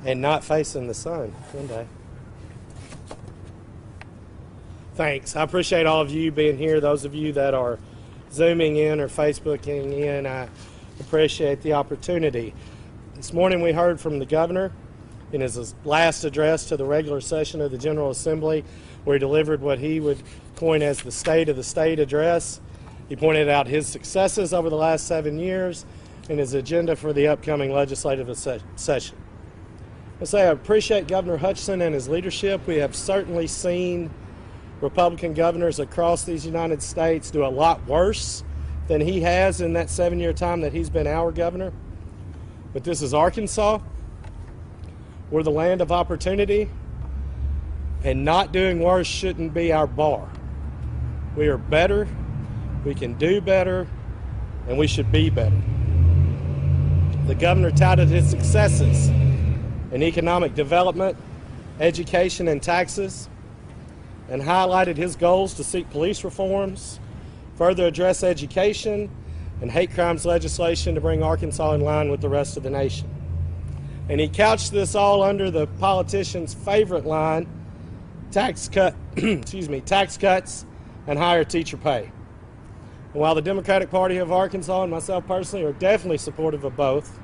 and not facing the sun one day. Thanks. I appreciate all of you being here. Those of you that are Zooming in or Facebooking in, I appreciate the opportunity. This morning we heard from the governor in his last address to the regular session of the General Assembly, where he delivered what he would coin as the State of the State address. He pointed out his successes over the last 7 years and his agenda for the upcoming legislative session. I say I appreciate Governor Hutchinson and his leadership. We have certainly seen Republican governors across these United States do a lot worse than he has in that 7-year time that he's been our governor. But this is Arkansas. We're the land of opportunity, and not doing worse shouldn't be our bar. We are better, we can do better, and we should be better. The governor touted his successes in economic development, education, and taxes, and highlighted his goals to seek police reforms, further address education, and hate crimes legislation to bring Arkansas in line with the rest of the nation. And he couched this all under the politician's favorite line, tax cuts and higher teacher pay. And while the Democratic Party of Arkansas and myself personally are definitely supportive of both,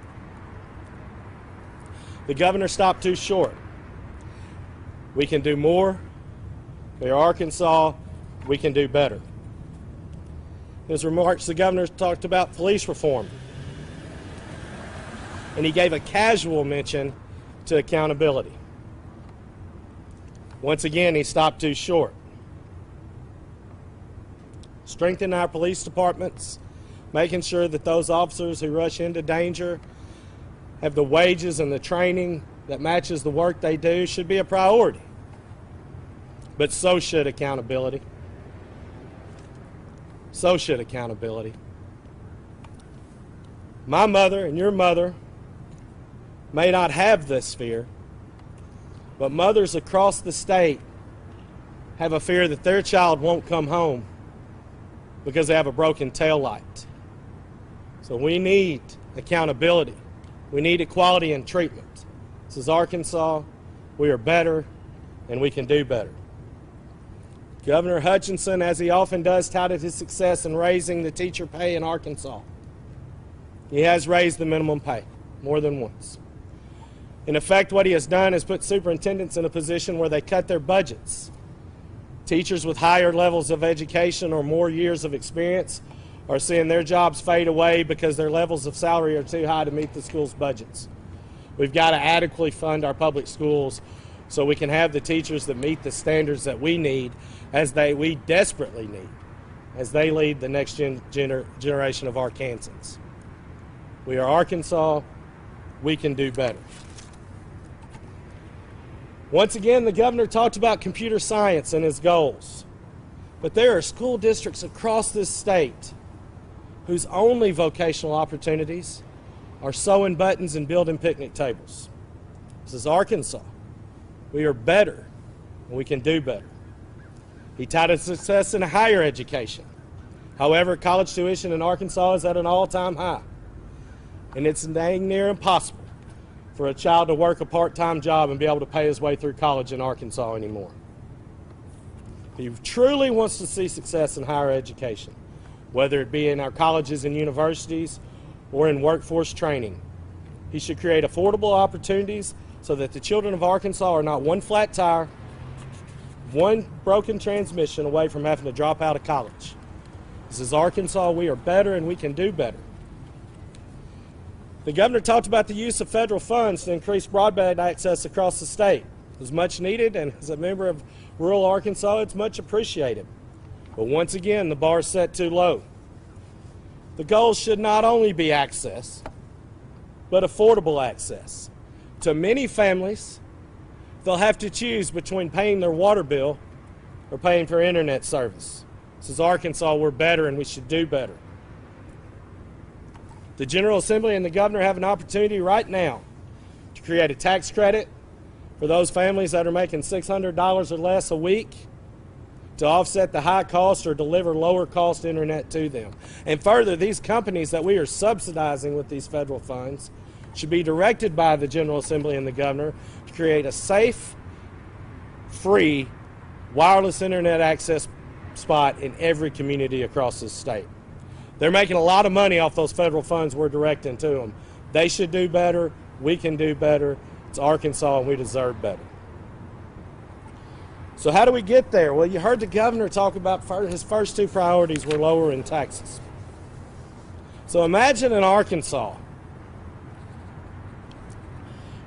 the governor stopped too short. We can do more. We are Arkansas. We can do better. In his remarks, the governor talked about police reform, and he gave a casual mention to accountability. Once again, he stopped too short. Strengthen our police departments, making sure that those officers who rush into danger have the wages and the training that matches the work they do should be a priority. But so should accountability. So should accountability. My mother and your mother may not have this fear, but mothers across the state have a fear that their child won't come home because they have a broken taillight. So we need accountability. We need equality in treatment. This is Arkansas. We are better, and we can do better. Governor Hutchinson, as he often does, touted his success in raising the teacher pay in Arkansas. He has raised the minimum pay more than once. In effect, what he has done is put superintendents in a position where they cut their budgets. Teachers with higher levels of education or more years of experience are seeing their jobs fade away because their levels of salary are too high to meet the school's budgets. We've got to adequately fund our public schools so we can have the teachers that meet the standards that we need, we desperately need, as they lead the next generation of Arkansans. We are Arkansas. We can do better. Once again, the governor talked about computer science and his goals. But there are school districts across this state whose only vocational opportunities are sewing buttons and building picnic tables. This is Arkansas. We are better, and we can do better. He touted success in higher education. However, college tuition in Arkansas is at an all-time high, and it's dang near impossible for a child to work a part-time job and be able to pay his way through college in Arkansas anymore. If he truly wants to see success in higher education, whether it be in our colleges and universities or in workforce training, he should create affordable opportunities so that the children of Arkansas are not one flat tire, one broken transmission away from having to drop out of college. This is Arkansas. We are better, and we can do better. The governor talked about the use of federal funds to increase broadband access across the state. It was much needed, and as a member of rural Arkansas, it's much appreciated. But once again, the bar is set too low. The goal should not only be access, but affordable access. To many families, they'll have to choose between paying their water bill or paying for internet service. This is Arkansas. We're better, and we should do better. The General Assembly and the governor have an opportunity right now to create a tax credit for those families that are making $600 or less a week to offset the high cost or deliver lower cost internet to them. And further, these companies that we are subsidizing with these federal funds should be directed by the General Assembly and the governor to create a safe, free, wireless internet access spot in every community across the state. They're making a lot of money off those federal funds we're directing to them. They should do better. We can do better. It's Arkansas, and we deserve better. So how do we get there? Well, you heard the governor talk about his first two priorities were lowering taxes. So imagine in Arkansas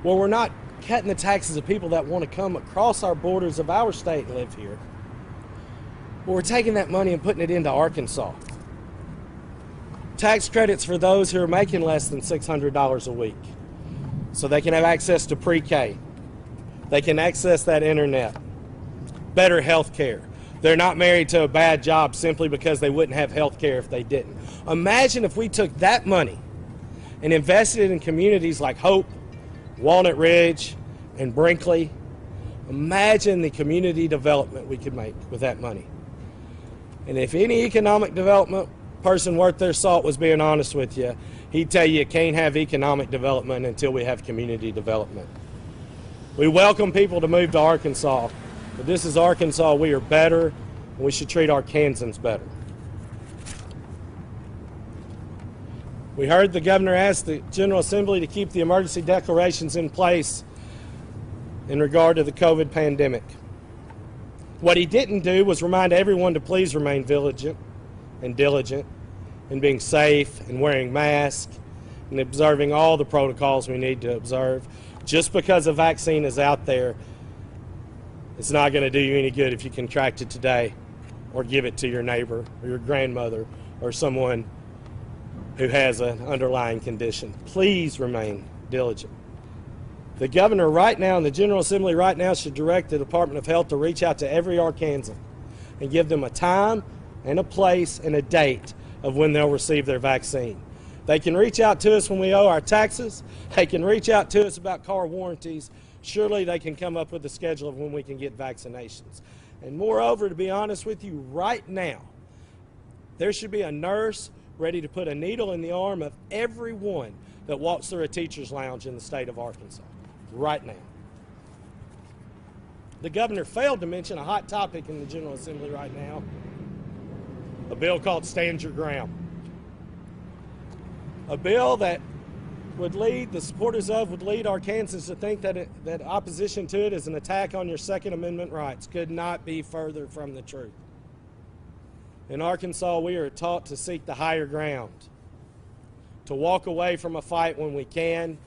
where we're not cutting the taxes of people that want to come across our borders of our state and live here. But we're taking that money and putting it into Arkansas. Tax credits for those who are making less than $600 a week, so they can have access to pre-K. They can access that internet. Better health care. They're not married to a bad job simply because they wouldn't have health care if they didn't. Imagine if we took that money and invested it in communities like Hope, Walnut Ridge, and Brinkley. Imagine the community development we could make with that money. And if any economic development person worth their salt was being honest with you, he'd tell you can't have economic development until we have community development. We welcome people to move to Arkansas, but this is Arkansas. We are better, and we should treat Arkansans better. We heard the governor ask the General Assembly to keep the emergency declarations in place in regard to the COVID pandemic. What he didn't do was remind everyone to please remain vigilant and diligent in being safe and wearing masks and observing all the protocols we need to observe. Just because a vaccine is out there, it's not going to do you any good if you contract it today or give it to your neighbor or your grandmother or someone who has an underlying condition. Please remain diligent. The governor right now and the General Assembly right now should direct the Department of Health to reach out to every Arkansan and give them a time and a place and a date of when they'll receive their vaccine. They can reach out to us when we owe our taxes. They can reach out to us about car warranties. Surely they can come up with a schedule of when we can get vaccinations. And moreover, to be honest with you, right now, there should be a nurse ready to put a needle in the arm of everyone that walks through a teacher's lounge in the state of Arkansas. Right now. The governor failed to mention a hot topic in the General Assembly right now, a bill called Stand Your Ground. A bill that would lead, the supporters of, would lead Arkansans to think that opposition to it is an attack on your Second Amendment rights. Could not be further from the truth. In Arkansas, we are taught to seek the higher ground, to walk away from a fight when we can,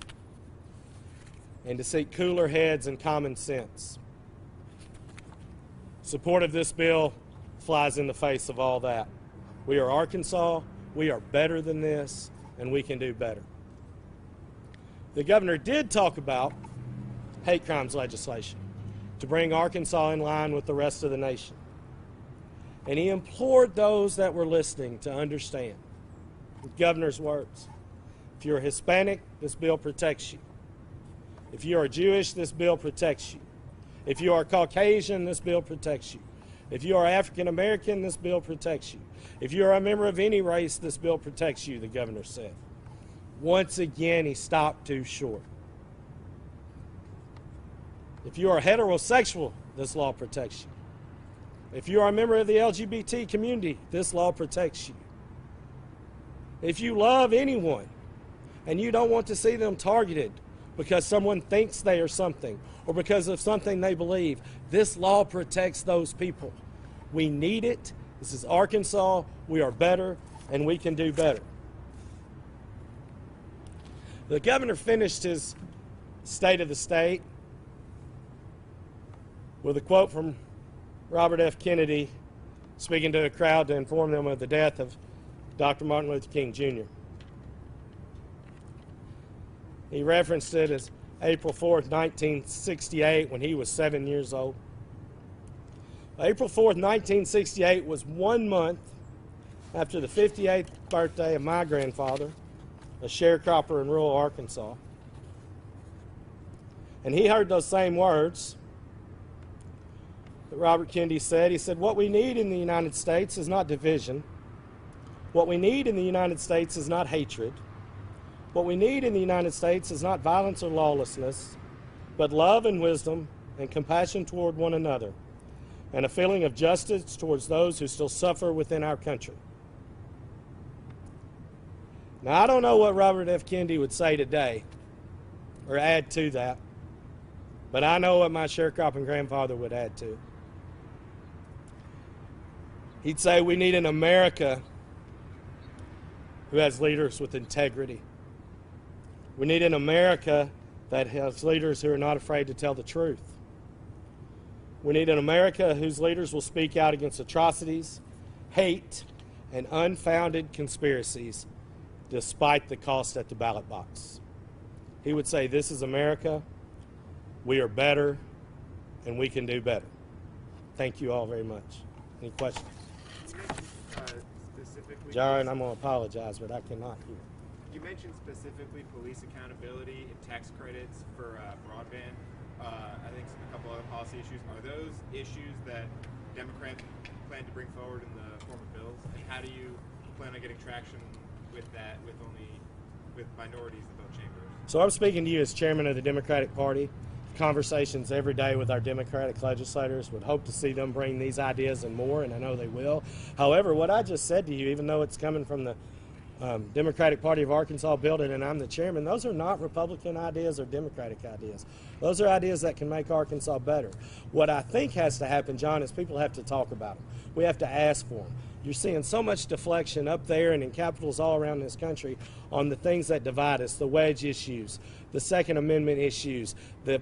and to seek cooler heads and common sense. Support of this bill flies in the face of all that. We are Arkansas, we are better than this, and we can do better. The governor did talk about hate crimes legislation to bring Arkansas in line with the rest of the nation. And he implored those that were listening to understand, with governor's words, if you're Hispanic, this bill protects you. If you are Jewish, this bill protects you. If you are Caucasian, this bill protects you. If you are African American, this bill protects you. If you are a member of any race, this bill protects you, the governor said. Once again, he stopped too short. If you are heterosexual, this law protects you. If you are a member of the LGBT community, this law protects you. If you love anyone and you don't want to see them targeted because someone thinks they are something or because of something they believe, this law protects those people. We need it. This is Arkansas. We are better, and we can do better. The governor finished his State of the State with a quote from Robert F. Kennedy speaking to a crowd to inform them of the death of Dr. Martin Luther King, Jr. He referenced it as April 4th, 1968, when he was 7 years old. April 4th, 1968 was 1 month after the 58th birthday of my grandfather, a sharecropper in rural Arkansas. And he heard those same words that Robert Kennedy said. He said, what we need in the United States is not division. What we need in the United States is not hatred. What we need in the United States is not violence or lawlessness, but love and wisdom and compassion toward one another, and a feeling of justice towards those who still suffer within our country. Now, I don't know what Robert F. Kennedy would say today or add to that, but I know what my sharecropping grandfather would add to. He'd say we need an America who has leaders with integrity. We need an America that has leaders who are not afraid to tell the truth. We need an America whose leaders will speak out against atrocities, hate, and unfounded conspiracies, despite the cost at the ballot box. He would say, this is America, we are better, and we can do better. Thank you all very much. Any questions? Jaron, I'm going to apologize, but I cannot hear. You mentioned specifically police accountability and tax credits for broadband. I think a couple other policy issues. Are those issues that Democrats plan to bring forward in the form of bills? And how do you plan on getting traction with that with minorities in both chambers? So I'm speaking to you as chairman of the Democratic Party. Conversations every day with our Democratic legislators, would hope to see them bring these ideas and more, and I know they will. However, what I just said to you, even though it's coming from the Democratic Party of Arkansas building and I'm the chairman, those are not Republican ideas or Democratic ideas. Those are ideas that can make Arkansas better. What I think has to happen, John, is people have to talk about them. We have to ask for them. You're seeing so much deflection up there and in capitals all around this country on the things that divide us, the wedge issues, the Second Amendment issues, the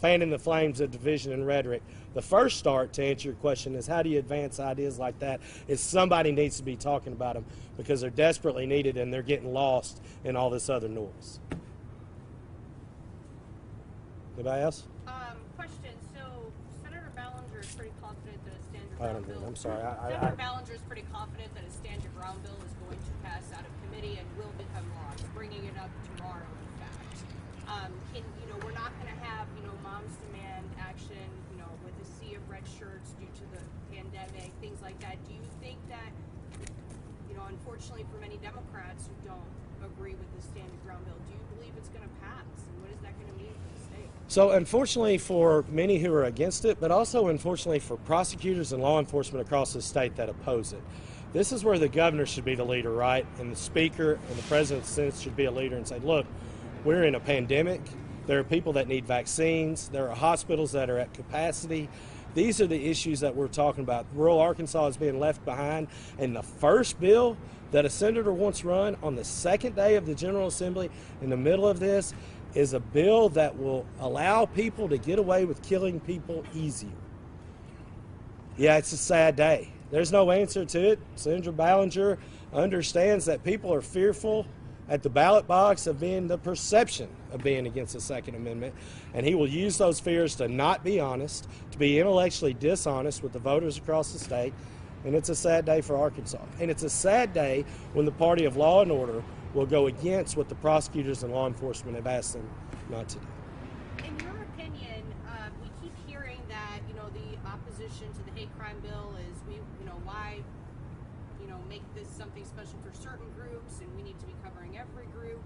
fanning the flames of division and rhetoric. The first start, to answer your question, is how do you advance ideas like that? Is somebody needs to be talking about them because they're desperately needed and they're getting lost in all this other noise. Anybody else? Question. So Senator Ballinger is pretty confident that a stand your ground bill. I'm sorry. Senator Ballinger is pretty confident that a stand your ground bill is going to pass out of committee and will become law. He's bringing it up tomorrow, in fact. We're not going to have, moms demand action, with a sea of red shirts due to the pandemic, things like that. Do you think that, unfortunately for many Democrats who don't agree with the stand your ground bill, do you believe it's going to pass? And what is that going to mean for the state? So unfortunately for many who are against it, but also unfortunately for prosecutors and law enforcement across the state that oppose it, this is where the governor should be the leader, right? And the speaker and the president of the Senate should be a leader and say, look, we're in a pandemic. There are people that need vaccines. There are hospitals that are at capacity. These are the issues that we're talking about. Rural Arkansas is being left behind. And the first bill that a senator wants run on the second day of the General Assembly in the middle of this is a bill that will allow people to get away with killing people easier. Yeah, it's a sad day. There's no answer to it. Senator Ballinger understands that people are fearful at the ballot box of being the perception of being against the Second Amendment, and he will use those fears to not be honest, to be intellectually dishonest with the voters across the state, and it's a sad day for Arkansas. And it's a sad day when the party of law and order will go against what the prosecutors and law enforcement have asked them not to do. In your opinion, we keep hearing that, the opposition to the hate crime bill is why make this something special for certain groups and we need to be covering every group.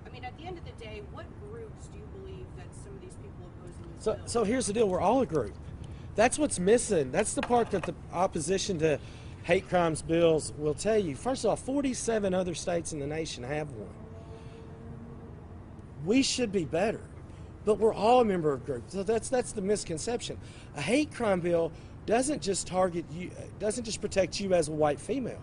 I mean, at the end of the day, what groups do you believe that some of these people opposing this bill? So here's the deal, we're all a group. That's what's missing. That's the part that the opposition to hate crimes bills will tell you. First of all, 47 other states in the nation have one. We should be better, but we're all a member of groups. So that's the misconception. A hate crime bill doesn't just target you, doesn't just protect you as a white female.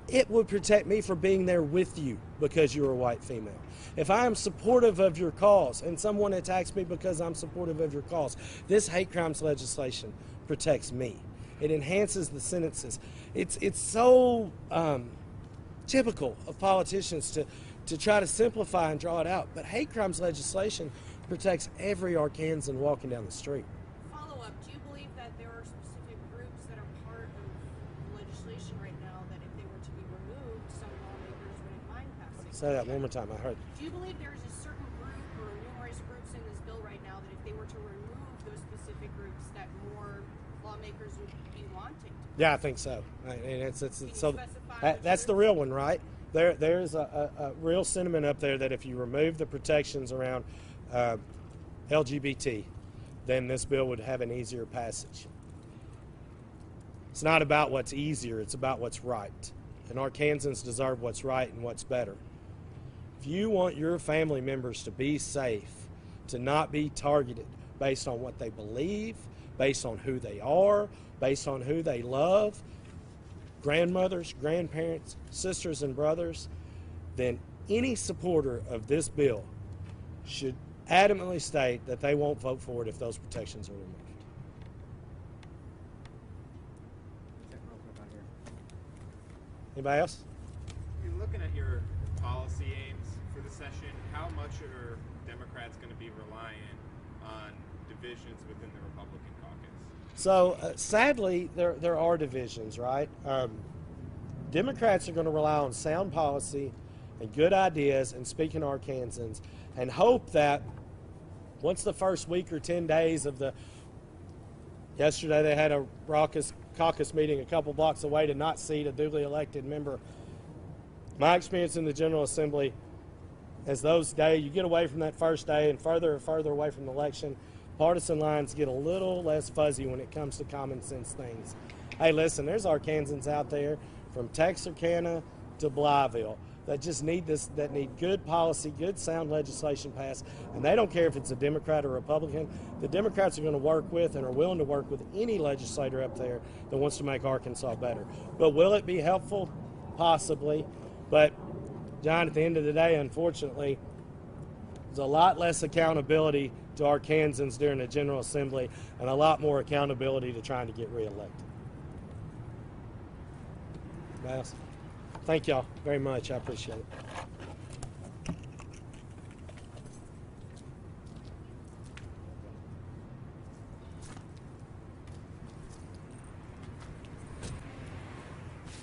It would protect me for being there with you because you're a white female. If I am supportive of your cause and someone attacks me because I'm supportive of your cause, this hate crimes legislation protects me. It enhances the sentences. It's so typical of politicians to try to simplify and draw it out. But hate crimes legislation protects every Arkansan walking down the street. Follow-up, do you believe that there are specific groups that are part of legislation right now that if they were to be removed, some lawmakers wouldn't mind passing? Say that one more time, I heard. Do you believe there's a certain group or numerous groups in this bill right now that if they were to remove those specific groups that more lawmakers would be wanting to? Yeah, I think so. And it's so specify that's the real one, right? There's a real sentiment up there that if you remove the protections around LGBT, then this bill would have an easier passage. It's not about what's easier, it's about what's right. And Arkansans deserve what's right and what's better. If you want your family members to be safe, to not be targeted based on what they believe, based on who they are, based on who they love, grandmothers, grandparents, sisters, and brothers, then any supporter of this bill should adamantly state that they won't vote for it if those protections are removed. Anybody else? In looking at your policy aims for the session, how much are Democrats going to be reliant on divisions within the Republican caucus? So sadly, there are divisions, right? Democrats are going to rely on sound policy and good ideas and speaking Arkansans, and hope that once the first week or 10 days of yesterday they had a raucous caucus meeting a couple blocks away to not seat a duly elected member. My experience in the General Assembly, as those days, you get away from that first day and further away from the election, partisan lines get a little less fuzzy when it comes to common sense things. Hey, listen, there's Arkansans out there from Texarkana to Blytheville that just need good policy, good sound legislation passed, and they don't care if it's a Democrat or Republican. The Democrats are going to work with and are willing to work with any legislator up there that wants to make Arkansas better. But will it be helpful? Possibly. But, John, at the end of the day, unfortunately, there's a lot less accountability to Arkansans during the General Assembly and a lot more accountability to trying to get reelected. Thank y'all very much. I appreciate it.